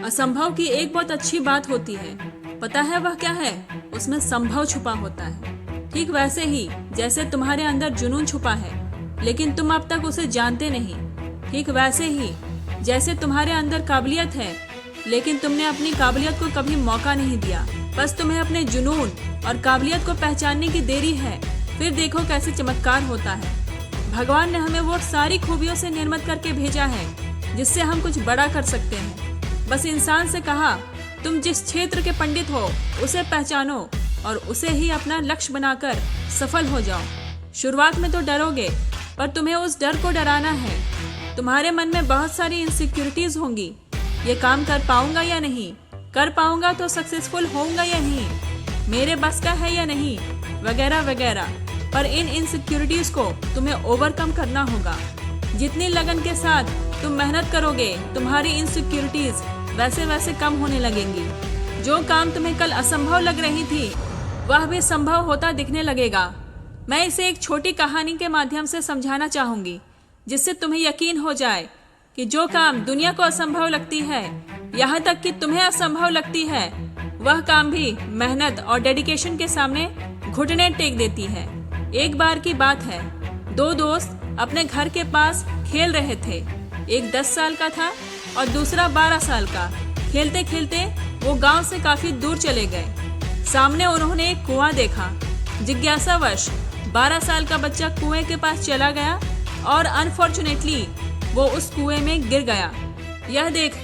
असंभव की एक बहुत अच्छी बात होती है। पता है वह क्या है? उसमें संभव छुपा होता है। ठीक वैसे ही जैसे तुम्हारे अंदर जुनून छुपा है, लेकिन तुम अब तक उसे जानते नहीं। ठीक वैसे ही जैसे तुम्हारे अंदर काबिलियत है, लेकिन तुमने अपनी काबिलियत को कभी मौका नहीं दिया। बस तुम्हें अपने जुनून और काबिलियत को पहचानने की देरी है। फिर देखो कैसे चमत्कार होता है। भगवान ने हमें वो सारी खूबियों से निर्मित करके भेजा है जिससे हम कुछ बड़ा कर सकते हैं। बस इंसान से कहा, तुम जिस क्षेत्र के पंडित हो उसे पहचानो और उसे ही अपना लक्ष्य बनाकर सफल हो जाओ। शुरुआत में तो डरोगे, पर तुम्हें उस डर को डराना है। तुम्हारे मन में बहुत सारी इनसिक्योरिटीज होंगी। ये काम कर पाऊंगा या नहीं, कर पाऊंगा तो सक्सेसफुल होऊंगा या नहीं, मेरे बस का है या नहीं, वगैरह वगैरह। पर इन इनसिक्योरिटीज को तुम्हें ओवरकम करना होगा। जितनी लगन के साथ तुम मेहनत करोगे, तुम्हारी इनसिक्योरिटीज वैसे वैसे कम होने लगेंगी। जो काम तुम्हें कल असंभव लग रही थी, वह भी संभव होता दिखने लगेगा। मैं इसे एक छोटी कहानी के माध्यम से समझाना चाहूंगी, जिससे तुम्हें यकीन हो जाए कि जो काम दुनिया को असंभव लगती है, यहाँ तक कि तुम्हें असंभव लगती है, वह काम भी मेहनत और डेडिकेशन के सामने घुटने टेक देती है। एक बार की बात है, दो दोस्त अपने घर के पास खेल रहे थे। एक 10 साल का था और दूसरा 12 साल का। खेलते खेलते वो गांव से काफी दूर चले गए। सामने उन्होंने एक कुआं देखा। जिज्ञासावश 12 साल का बच्चा कुएं के पास चला गया और अनफॉर्चुनेटली वो उस कुएं में गिर गया। यह देख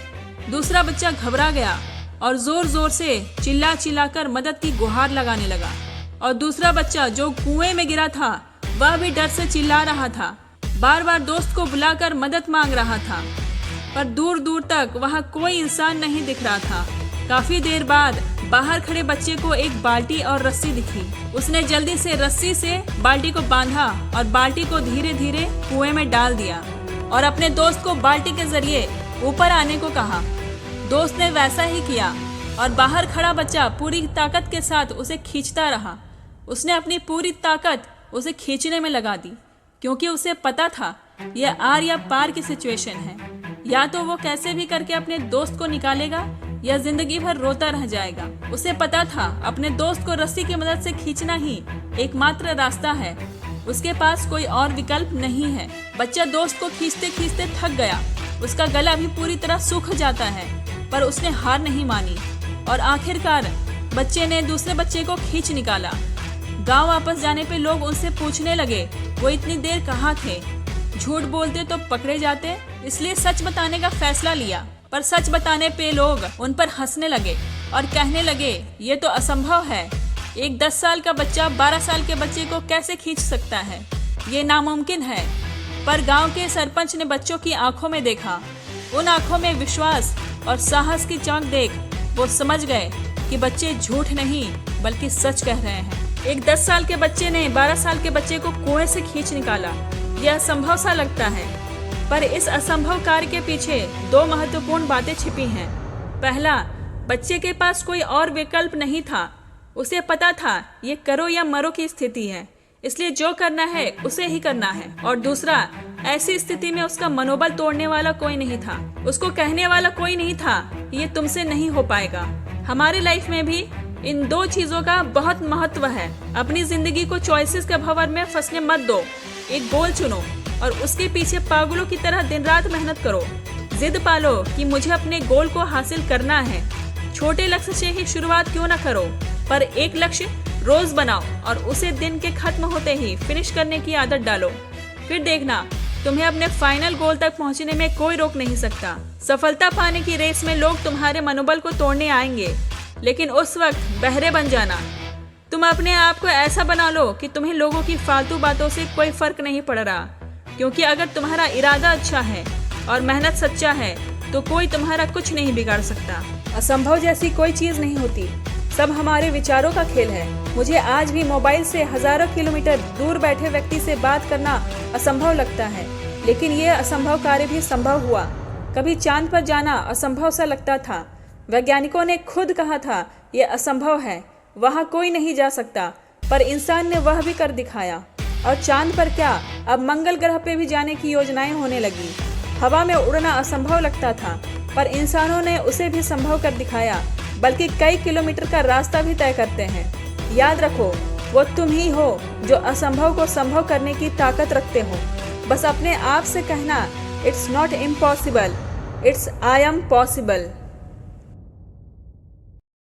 दूसरा बच्चा घबरा गया और जोर जोर से चिल्ला चिल्लाकर मदद की गुहार लगाने लगा। और दूसरा बच्चा जो कुएं में गिरा था, वह भी डर से चिल्ला रहा था, बार बार दोस्त को बुलाकर मदद मांग रहा था। पर दूर दूर तक वहाँ कोई इंसान नहीं दिख रहा था। काफी देर बाद बाहर खड़े बच्चे को एक बाल्टी और रस्सी दिखी। उसने जल्दी से रस्सी से बाल्टी को बांधा और बाल्टी को धीरे धीरे कुएं में डाल दिया और अपने दोस्त को बाल्टी के जरिए ऊपर आने को कहा। दोस्त ने वैसा ही किया और बाहर खड़ा बच्चा पूरी ताकत के साथ उसे खींचता रहा। उसने अपनी पूरी ताकत उसे खींचने में लगा दी, क्योंकि उसे पता था यह आर या पार की सिचुएशन है। या तो वो कैसे भी करके अपने दोस्त को निकालेगा या जिंदगी भर रोता रह जाएगा। उसे पता था अपने दोस्त को रस्सी की मदद से खींचना ही एकमात्र रास्ता है। उसके पास कोई और विकल्प नहीं है। बच्चा दोस्त को खींचते खींचते थक गया। उसका गला भी पूरी तरह सूख जाता है, पर उसने हार नहीं मानी और आखिरकार बच्चे ने दूसरे बच्चे को खींच निकाला। गांव वापस जाने पे लोग उनसे पूछने लगे, वो इतनी देर कहाँ थे? झूठ बोलते तो पकड़े जाते, इसलिए सच बताने का फैसला लिया। पर सच बताने पे लोग उन पर हंसने लगे और कहने लगे, ये तो असंभव है। एक 10 साल का बच्चा 12 साल के बच्चे को कैसे खींच सकता है? ये नामुमकिन है। पर गांव के सरपंच ने बच्चों की आंखों में देखा। उन आंखों में विश्वास और साहस की चमक देख वो समझ गए कि बच्चे झूठ नहीं बल्कि सच कह रहे हैं। एक 10 साल के बच्चे ने 12 साल के बच्चे को कुएं से खींच निकाला। यह असंभव सा लगता है, पर इस असंभव कार्य के पीछे 2 महत्वपूर्ण बातें छिपी हैं। पहला, बच्चे के पास कोई और विकल्प नहीं था। उसे पता था ये करो या मरो की स्थिति है, इसलिए जो करना है उसे ही करना है। और दूसरा, ऐसी स्थिति में उसका मनोबल तोड़ने वाला कोई नहीं था। उसको कहने वाला कोई नहीं था ये तुमसे नहीं हो पाएगा। हमारी लाइफ में भी इन 2 चीजों का बहुत महत्व है। अपनी जिंदगी को चॉइसेस के भंवर में फंसने मत दो। एक गोल चुनो और उसके पीछे पागलों की तरह दिन रात मेहनत करो। जिद पालो कि मुझे अपने गोल को हासिल करना है। छोटे लक्ष्य से ही शुरुआत क्यों ना करो, पर एक लक्ष्य रोज बनाओ और उसे दिन के खत्म होते ही फिनिश करने की आदत डालो। फिर देखना, तुम्हें अपने फाइनल गोल तक पहुंचने में कोई रोक नहीं सकता। सफलता पाने की रेस में लोग तुम्हारे मनोबल को तोड़ने आएंगे, लेकिन उस वक्त बहरे बन जाना। तुम अपने आप को ऐसा बना लो कि तुम्हें लोगों की फालतू बातों से कोई फर्क नहीं पड़ रहा, क्योंकि अगर तुम्हारा इरादा अच्छा है और मेहनत सच्चा है तो कोई तुम्हारा कुछ नहीं बिगाड़ सकता। असंभव जैसी कोई चीज नहीं होती, सब हमारे विचारों का खेल है। मुझे आज भी मोबाइल से हजारों किलोमीटर दूर बैठे व्यक्ति से बात करना असंभव लगता है, लेकिन यह असंभव कार्य भी संभव हुआ। कभी चांद पर जाना असंभव सा लगता था। वैज्ञानिकों ने खुद कहा था यह असंभव है, वहां कोई नहीं जा सकता, पर इंसान ने वह भी कर दिखाया। और चांद पर क्या, अब मंगल ग्रह पे भी जाने की योजनाएं होने लगी। हवा में उड़ना असंभव लगता था, पर इंसानों ने उसे भी संभव कर दिखाया, बल्कि कई किलोमीटर का रास्ता भी तय करते हैं। याद रखो, वो तुम ही हो जो असंभव को संभव करने की ताकत रखते हो। बस अपने आप से कहना, it's not impossible, it's I am possible.